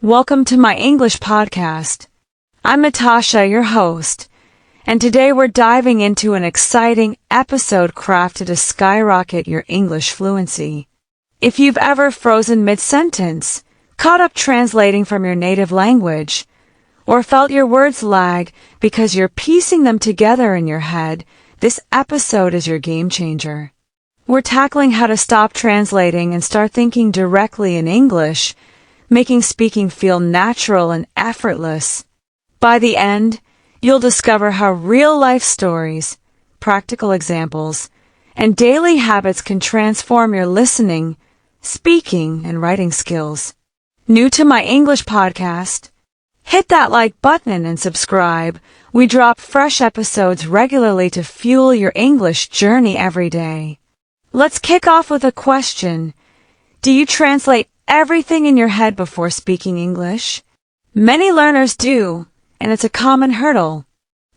Welcome to my English podcast. I'm Natasha, your host, and today we're diving into an exciting episode crafted to skyrocket your English fluency. If you've ever frozen mid-sentence, caught up translating from your native language, or felt your words lag because you're piecing them together in your head, this episode is your game changer. We're tackling how to stop translating and start thinking directly in English, making speaking feel natural and effortless. By the end, you'll discover how real-life stories, practical examples, and daily habits can transform your listening, speaking, and writing skills. New to my English podcast? Hit that like button and subscribe. We drop fresh episodes regularly to fuel your English journey every day. Let's kick off with a question. Do you translate everything in your head before speaking English? Many learners do, and it's a common hurdle.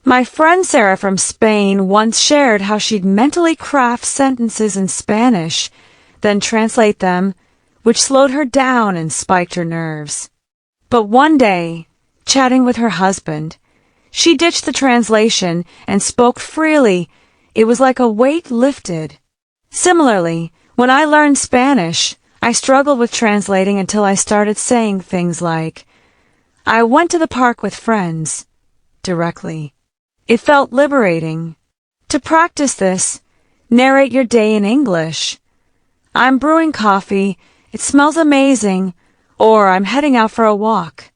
My friend Sarah from Spain once shared how she'd mentally craft sentences in Spanish, then translate them, which slowed her down and spiked her nerves. But one day, chatting with her husband, she ditched the translation and spoke freely. It was like a weight lifted. Similarly, when I learned Spanish, I struggled with translating until I started saying things like, I went to the park with friends, directly. It felt liberating. To practice this, narrate your day in English. I'm brewing coffee, it smells amazing, or I'm heading out for a walk.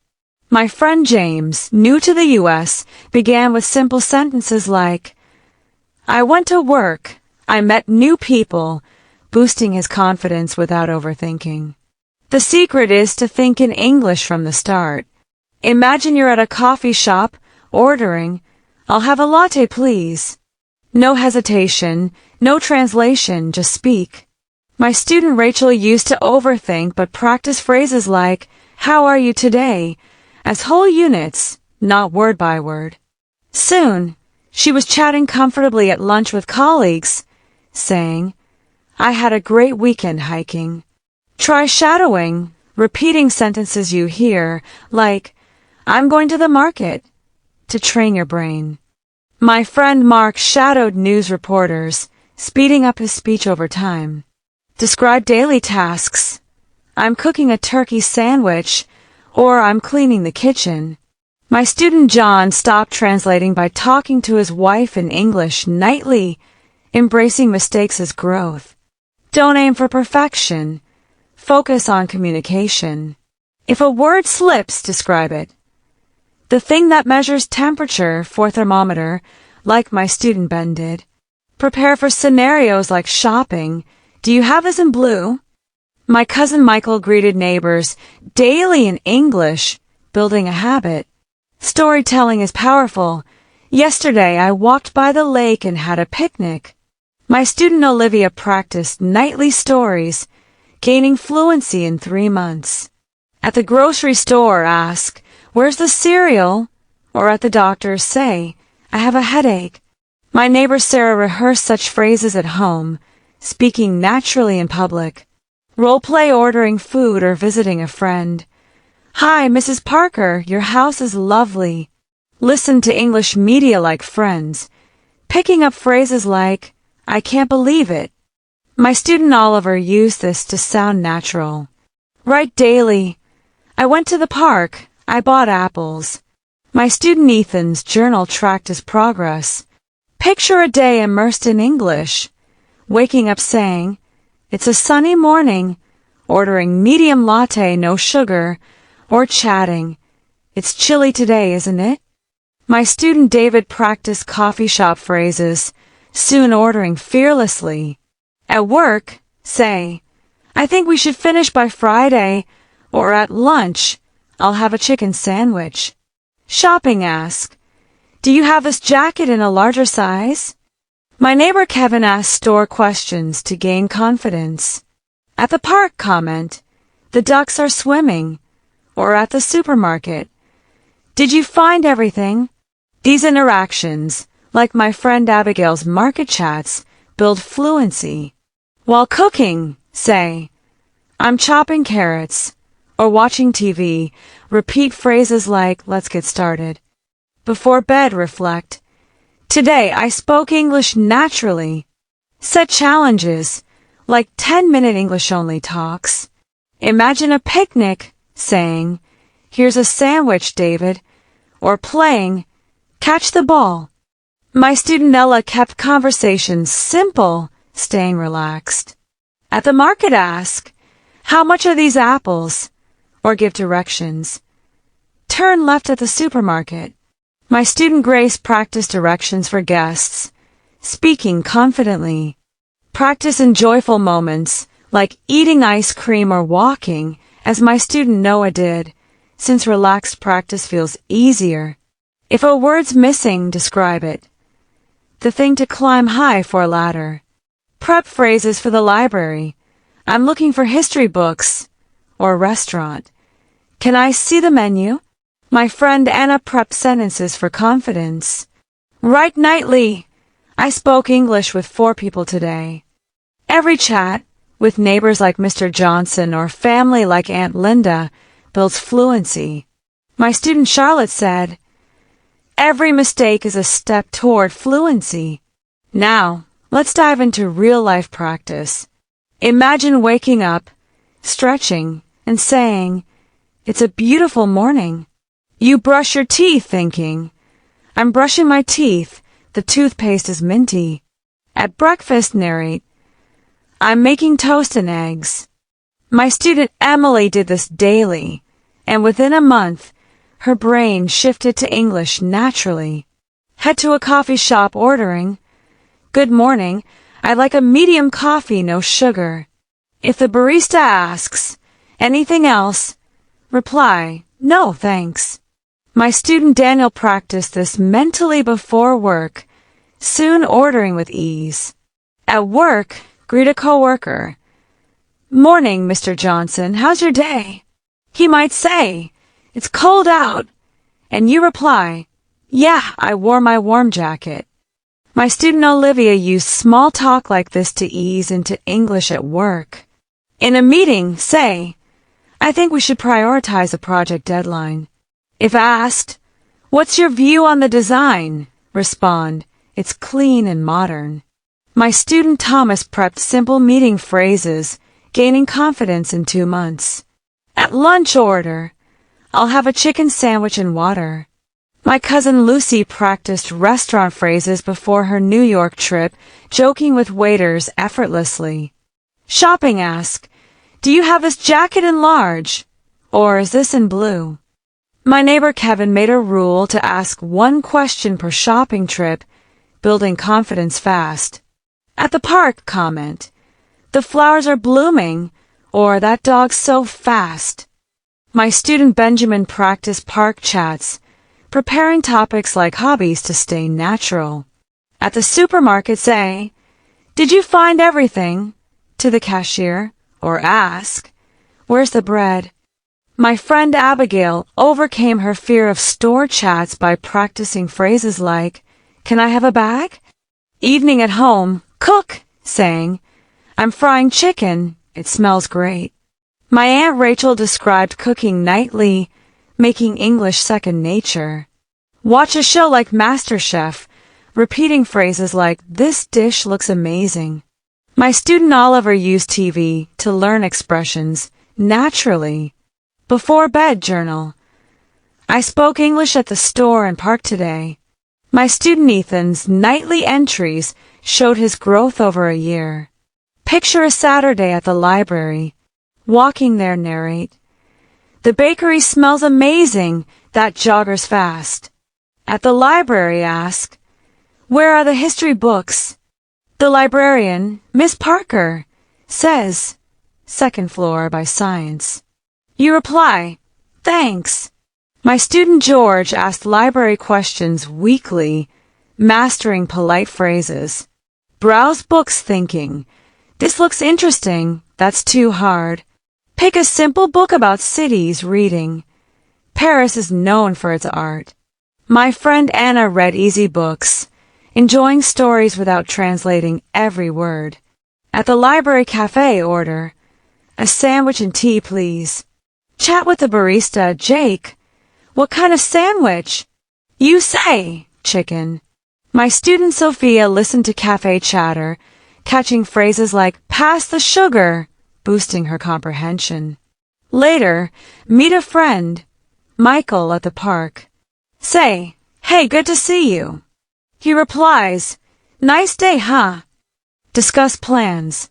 My friend James, new to the US, began with simple sentences like, I went to work, I met new people, boosting his confidence without overthinking. The secret is to think in English from the start. Imagine you're at a coffee shop, ordering, I'll have a latte please. No hesitation, no translation, just speak. My student Rachel used to overthink but practice phrases like, how are you today, as whole units, not word by word. Soon, she was chatting comfortably at lunch with colleagues, saying, I had a great weekend hiking. Try shadowing, repeating sentences you hear, like, I'm going to the market, to train your brain. My friend Mark shadowed news reporters, speeding up his speech over time. Describe daily tasks. I'm cooking a turkey sandwich, or I'm cleaning the kitchen. My student John stopped translating by talking to his wife in English nightly, embracing mistakes as growth. Don't aim for perfection. Focus on communication. If a word slips, describe it. The thing that measures temperature for thermometer, like my student Ben did. Prepare for scenarios like shopping. Do you have this in blue? My cousin Michael greeted neighbors daily in English, building a habit. Storytelling is powerful. Yesterday I walked by the lake and had a picnic. My student Olivia practiced nightly stories, gaining fluency in 3 months. At the grocery store, ask, where's the cereal? Or at the doctor, say, I have a headache. My neighbor Sarah rehearsed such phrases at home, speaking naturally in public. Role-play ordering food or visiting a friend. Hi, Mrs. Parker, your house is lovely. Listen to English media like Friends, picking up phrases like, I can't believe it. My student Oliver used this to sound natural. Write daily. I went to the park. I bought apples. My student Ethan's journal tracked his progress. Picture a day immersed in English. Waking up saying, it's a sunny morning, ordering medium latte, no sugar, or chatting, it's chilly today, isn't it? My student David practiced coffee shop phrases, soon ordering fearlessly. At work, say, I think we should finish by Friday, or at lunch, I'll have a chicken sandwich. Shopping, ask, do you have this jacket in a larger size? My neighbor Kevin asked store questions to gain confidence. At the park, comment, the ducks are swimming. Or at the supermarket, did you find everything? These interactions, like my friend Abigail's market chats, build fluency. While cooking, say, I'm chopping carrots, or watching TV, repeat phrases like, let's get started. Before bed, reflect. Today, I spoke English naturally. Set challenges, like 10-minute English-only talks. Imagine a picnic, saying, here's a sandwich, David, or playing, catch the ball. My student Ella kept conversations simple, staying relaxed. At the market, ask, how much are these apples? Or give directions. Turn left at the supermarket. My student Grace practiced directions for guests, speaking confidently. Practice in joyful moments, like eating ice cream or walking, as my student Noah did, since relaxed practice feels easier. If a word's missing, describe it. The thing to climb high for a ladder. Prep phrases for the library. I'm looking for history books. Or restaurant. Can I see the menu? My friend Anna prepped sentences for confidence. Write nightly. I spoke English with 4 people today. Every chat, with neighbors like Mr. Johnson or family like Aunt Linda, builds fluency. My student Charlotte said, every mistake is a step toward fluency. Now, let's dive into real-life practice. Imagine waking up, stretching, and saying, it's a beautiful morning. You brush your teeth thinking, I'm brushing my teeth, the toothpaste is minty. At breakfast, narrate, I'm making toast and eggs. My student Emily did this daily, and within a month, her brain shifted to English naturally. Head to a coffee shop ordering, good morning, I'd like a medium coffee, no sugar. If the barista asks, anything else? Reply, no, thanks. My student Daniel practiced this mentally before work, soon ordering with ease. At work, greet a coworker. Morning, Mr. Johnson, how's your day? He might say, it's cold out. And you reply, yeah, I wore my warm jacket. My student Olivia used small talk like this to ease into English at work. In a meeting, say, I think we should prioritize a project deadline. If asked, what's your view on the design? Respond, it's clean and modern. My student Thomas prepped simple meeting phrases, gaining confidence in 2 months. At lunch order, I'll have a chicken sandwich and water. My cousin Lucy practiced restaurant phrases before her New York trip, joking with waiters effortlessly. Shopping, ask, do you have this jacket in large? Or is this in blue? My neighbor Kevin made a rule to ask 1 question per shopping trip, building confidence fast. At the park, comment, the flowers are blooming, or that dog's so fast. My student Benjamin practiced park chats, preparing topics like hobbies to stay natural. At the supermarket, say, did you find everything? To the cashier, or ask, where's the bread? My friend Abigail overcame her fear of store chats by practicing phrases like, can I have a bag? Evening at home, cook, saying, I'm frying chicken, it smells great. My Aunt Rachel described cooking nightly, making English second nature. Watch a show like MasterChef, repeating phrases like, this dish looks amazing. My student Oliver used TV to learn expressions naturally. Before bed, journal. I spoke English at the store and park today. My student Ethan's nightly entries showed his growth over a year. Picture a Saturday at the library. Walking there, narrate. The bakery smells amazing, that jogger's fast. At the library, ask, where are the history books? The librarian, Miss Parker, says, 2nd floor by Science. You reply, thanks. My student George asked library questions weekly, mastering polite phrases. Browse books thinking, this looks interesting, that's too hard. Pick a simple book about cities reading. Paris is known for its art. My friend Anna read easy books, enjoying stories without translating every word. At the library cafe, order, a sandwich and tea, please. chat with the barista, Jake. What kind of sandwich? You say, chicken. My student Sophia listened to cafe chatter, catching phrases like, pass the sugar, boosting her comprehension. Later, meet a friend, Michael, at the park. Say, hey, good to see you. He replies, nice day, huh? Discuss plans.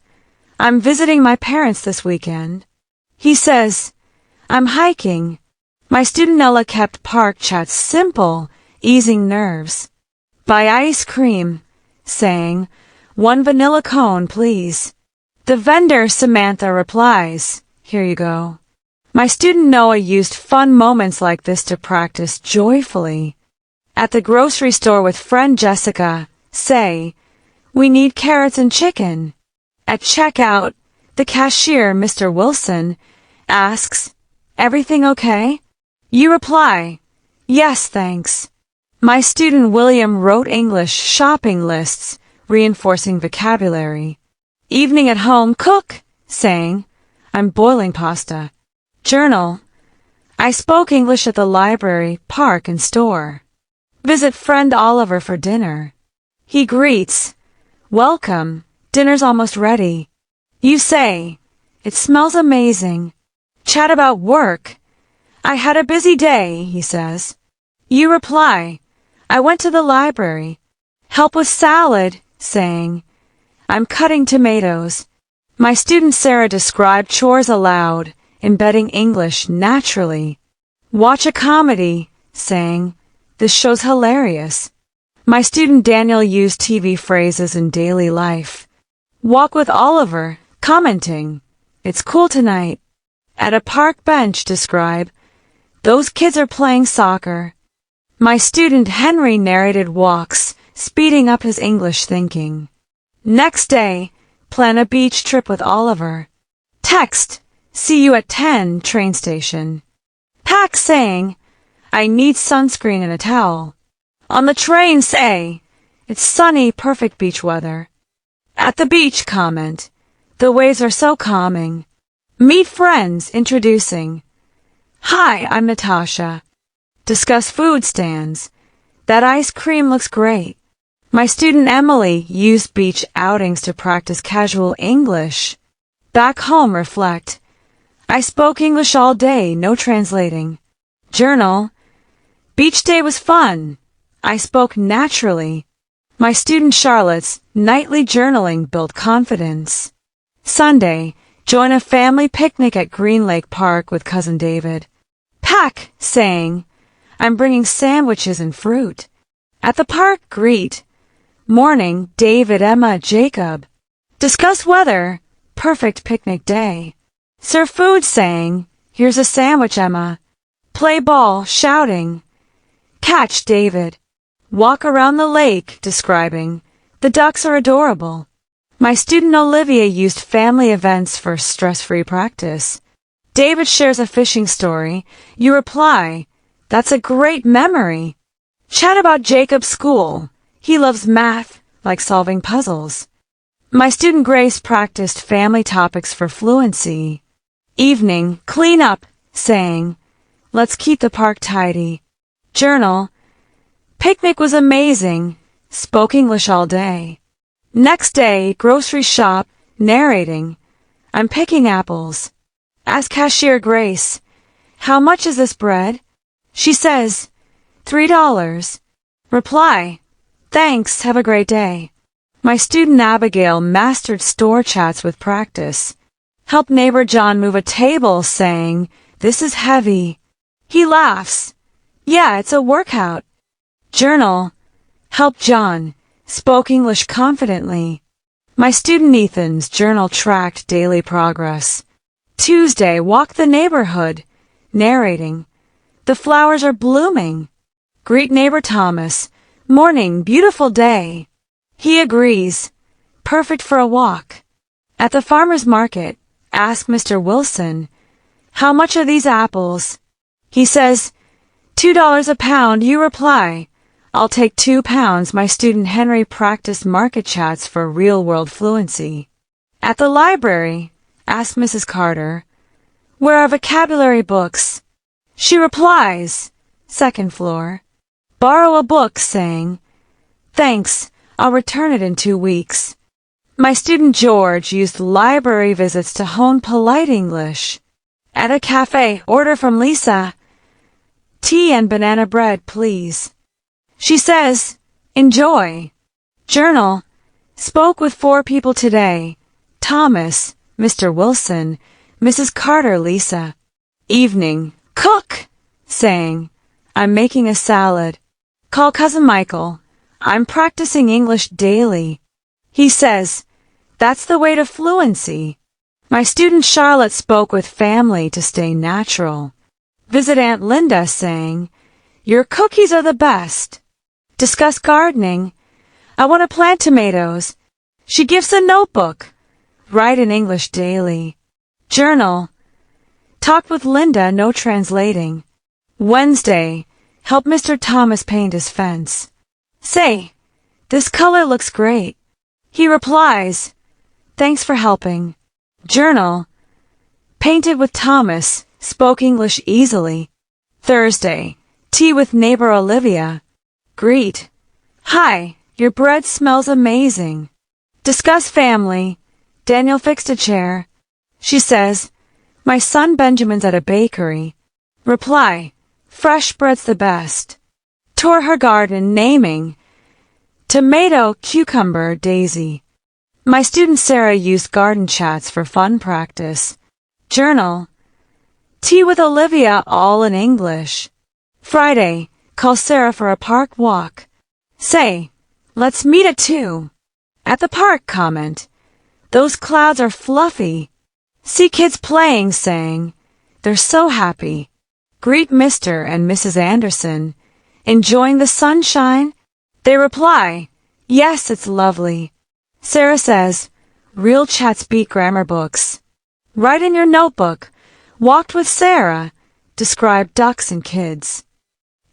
I'm visiting my parents this weekend. He says, I'm hiking. My student Ella kept park chats simple, easing nerves. Buy ice cream, saying, 1 vanilla cone, please. The vendor, Samantha, replies, here you go. My student Noah used fun moments like this to practice joyfully. At the grocery store with friend Jessica, say, we need carrots and chicken. At checkout, the cashier, Mr. Wilson, asks, everything okay? You reply, yes, thanks. My student William wrote English shopping lists, reinforcing vocabulary. Evening at home, cook, saying, I'm boiling pasta. Journal, I spoke English at the library, park, and store. Visit friend Oliver for dinner. He greets, welcome, dinner's almost ready. You say, it smells amazing. Chat about work. I had a busy day, he says. You reply, I went to the library. Help with salad, saying, I'm cutting tomatoes. My student Sarah described chores aloud, embedding English naturally. Watch a comedy, saying, this show's hilarious. My student Daniel used TV phrases in daily life. Walk with Oliver, commenting, it's cool tonight. At a park bench, describe, those kids are playing soccer. My student Henry narrated walks, speeding up his English thinking. Next day, plan a beach trip with Oliver. Text, see you at 10, train station. Pack, saying, I need sunscreen and a towel. On the train, say, it's sunny, perfect beach weather. At the beach, comment, the waves are so calming. Meet friends, introducing. Hi, I'm Natasha. Discuss food stands. That ice cream looks great. My student Emily used beach outings to practice casual English. Back home, reflect. I spoke English all day, no translating. Journal. Beach day was fun. I spoke naturally. My student Charlotte's nightly journaling built confidence. Sunday, join a family picnic at Green Lake Park with cousin David. Pack, saying, I'm bringing sandwiches and fruit. At the park, greet. Morning, David, Emma, Jacob. Discuss weather. Perfect picnic day. Serve food, saying, here's a sandwich, Emma. Play ball, shouting. Catch, David. Walk around the lake, describing, the ducks are adorable. My student Olivia used family events for stress-free practice. David shares a fishing story. You reply, that's a great memory. Chat about Jacob's school. He loves math, like solving puzzles. My student Grace practiced family topics for fluency. Evening, clean up, saying, let's keep the park tidy. Journal, picnic was amazing. Spoke English all day. Next day, grocery shop, narrating, I'm picking apples. Ask cashier Grace, how much is this bread? She says, $3. Reply, thanks, have a great day. My student Abigail mastered store chats with practice. Help neighbor John move a table, saying, this is heavy. He laughs. Yeah, it's a workout. Journal, help John. Spoke English confidently. My student Ethan's journal tracked daily progress. Tuesday, walk the neighborhood. Narrating, the flowers are blooming. Greet neighbor Thomas. Morning, beautiful day. He agrees. Perfect for a walk. At the farmer's market, ask Mr. Wilson, how much are these apples? He says, $2 a pound. You reply, I'll take 2 pounds. My student Henry practiced market chats for real-world fluency. At the library, ask Mrs. Carter, Where are vocabulary books? She replies, second floor. Borrow a book, saying, thanks, I'll return it in 2 weeks. My student George used library visits to hone polite English. At a cafe, order from Lisa. Tea and banana bread, please. She says, enjoy. Journal. Spoke with 4 people today. Thomas, Mr. Wilson, Mrs. Carter, Lisa. Evening. Cook, saying, I'm making a salad. Call Cousin Michael. I'm practicing English daily. He says, that's the way to fluency. My student Charlotte spoke with family to stay natural. Visit Aunt Linda, saying, your cookies are the best. Discuss gardening. I want to plant tomatoes. She gives a notebook. Write in English daily. Journal. Talk with Linda, no translating. Wednesday. Help Mr. Thomas paint his fence. Say, this color looks great. He replies, thanks for helping. Journal. Painted with Thomas, spoke English easily. Thursday. Tea with neighbor Olivia. Greet. Hi, your bread smells amazing. Discuss family. Daniel fixed a chair. She says, my son Benjamin's at a bakery. Reply, fresh bread's the best. Tour her garden, naming, tomato, cucumber, daisy. My student Sarah used garden chats for fun practice. Journal. Tea with Olivia, all in English. Friday. Call Sarah for a park walk. Say, let's meet at 2. At the park, comment, those clouds are fluffy. See kids playing, saying, they're so happy. Greet Mr. and Mrs. Anderson. Enjoying the sunshine? They reply, yes, it's lovely. Sarah says, real chats beat grammar books. Write in your notebook. Walked with Sarah. Describe ducks and kids.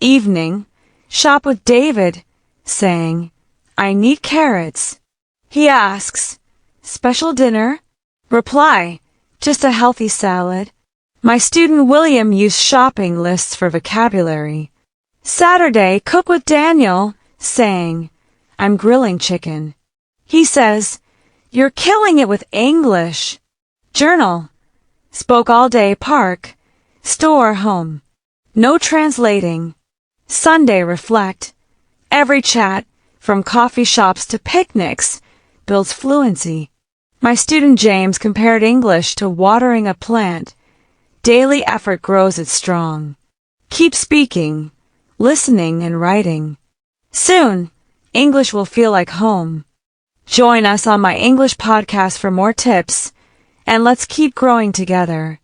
Evening. Shop with David, saying, I need carrots. He asks, special dinner? Reply, just a healthy salad. My student William used shopping lists for vocabulary. Saturday. Cook with Daniel, saying, I'm grilling chicken. He says, you're killing it with English. Journal. Spoke all day, park, store, home. No translating. Sunday. Reflect. Every chat, from coffee shops to picnics, builds fluency. My student James compared English to watering a plant. Daily effort grows it strong. Keep speaking, listening, and writing. Soon, English will feel like home. Join us on my English podcast for more tips, and let's keep growing together.